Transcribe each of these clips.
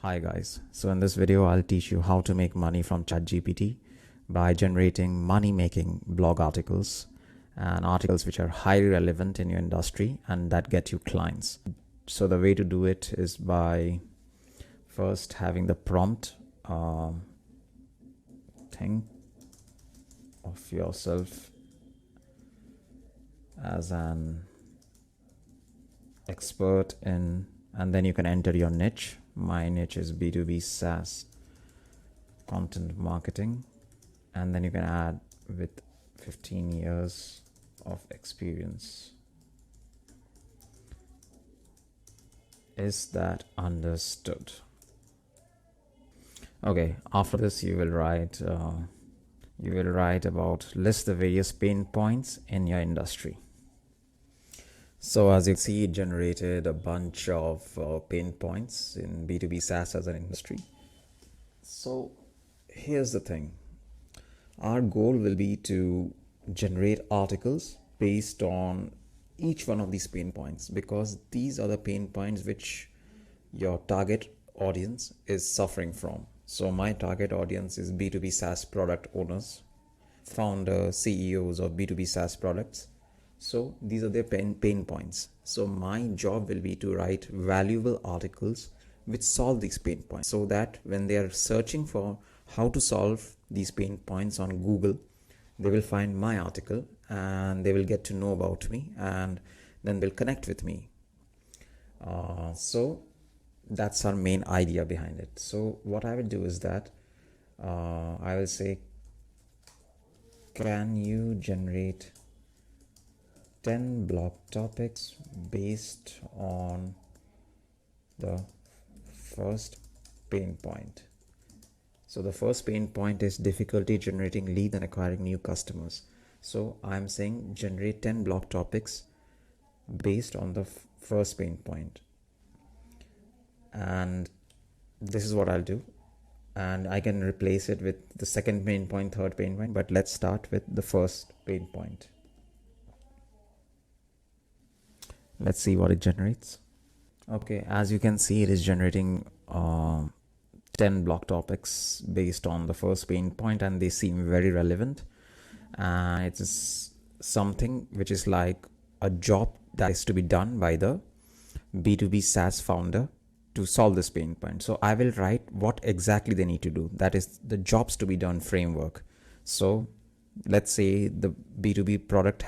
Hi guys, so in this video I'll teach you how to make money from Chat GPT by generating money making blog articles and articles which are highly relevant in your industry and that get you clients. So the way to do it is by first having the prompt think of yourself as an expert in, and then you can enter your niche. My niche is B2B SaaS content marketing, and then you can add with 15 years of experience. Is that understood? Okay, after this you will write about list the various pain points in your industry. So as you see, it generated a bunch of pain points in B2B SaaS as an industry. So here's the thing. Our goal will be to generate articles based on each one of these pain points, because these are the pain points which your target audience is suffering from. So my target audience is B2B SaaS product owners, founders, CEOs of B2B SaaS products. So these are their pain points. So my job will be to write valuable articles which solve these pain points, so that when they are searching for how to solve these pain points on Google, they will find my article and they will get to know about me, and then they'll connect with me. So that's our main idea behind it. So what I will do is that I will say, can you generate 10 blog topics based on the first pain point? So the first pain point is difficulty generating leads and acquiring new customers. So I'm saying generate 10 blog topics based on the first pain point. And this is what I'll do. And I can replace it with the second pain point, third pain point, but let's start with the first pain point. Let's see what it generates. Okay, as you can see, it is generating 10 blog topics based on the first pain point, and they seem very relevant. And it is something which is like a job that is to be done by the B2B SaaS founder to solve this pain point. So I will write what exactly they need to do. That is the jobs to be done framework. So let's say the B2B product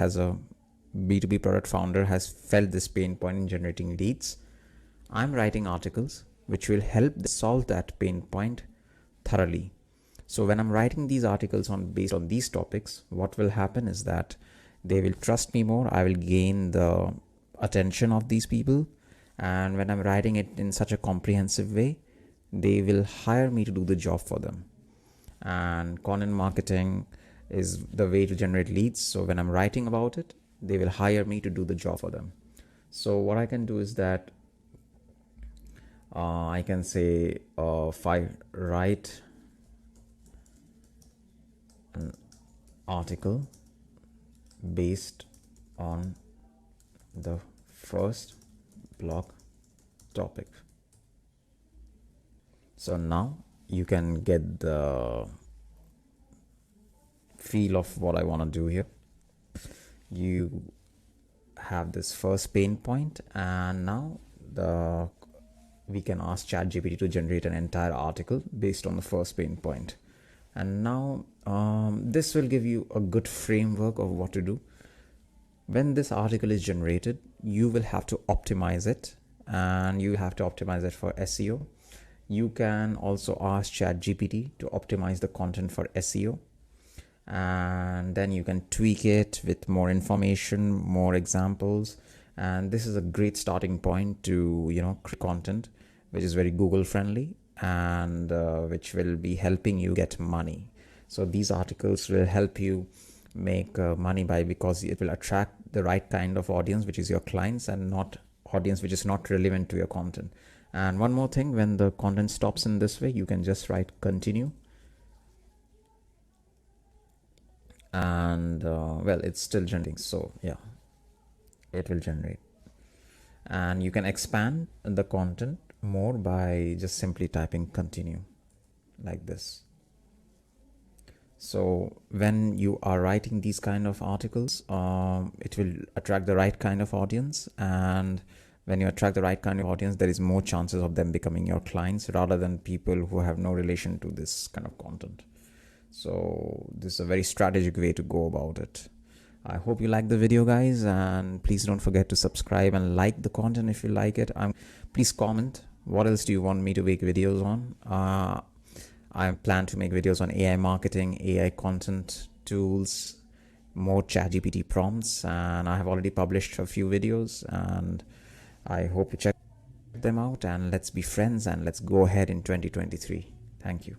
founder has felt this pain point in generating leads. I'm writing articles which will help solve that pain point thoroughly. So when I'm writing these articles based on these topics, what will happen is that they will trust me more. I will gain the attention of these people. And when I'm writing it in such a comprehensive way, they will hire me to do the job for them. And content marketing is the way to generate leads. So when I'm writing about it, they will hire me to do the job for them. So what I can do is that I can say if I write an article based on the first blog topic. So now you can get the feel of what I want to do here. You have this first pain point, and now we can ask Chat GPT to generate an entire article based on the first pain point. And now this will give you a good framework of what to do. When this article is generated, you will have to optimize it, and you have to optimize it for SEO. You can also ask Chat GPT to optimize the content for SEO, and then you can tweak it with more information, more examples. And this is a great starting point to create content which is very Google friendly and which will be helping you get money. So these articles will help you make money because it will attract the right kind of audience, which is your clients, and not audience which is not relevant to your content. And one more thing, when the content stops in this way, you can just write continue, and well, it's still generating. So yeah, it will generate, and you can expand the content more by just simply typing continue like this. So when you are writing these kind of articles, it will attract the right kind of audience, and when you attract the right kind of audience, there is more chances of them becoming your clients rather than people who have no relation to this kind of content. So this is a very strategic way to go about it. I hope you like the video, guys, and please don't forget to subscribe and like the content if you like it. Please comment what else do you want me to make videos on. I plan to make videos on AI marketing, AI content tools, more ChatGPT prompts, and I have already published a few videos, and I hope you check them out, and let's be friends and let's go ahead in 2023. Thank you.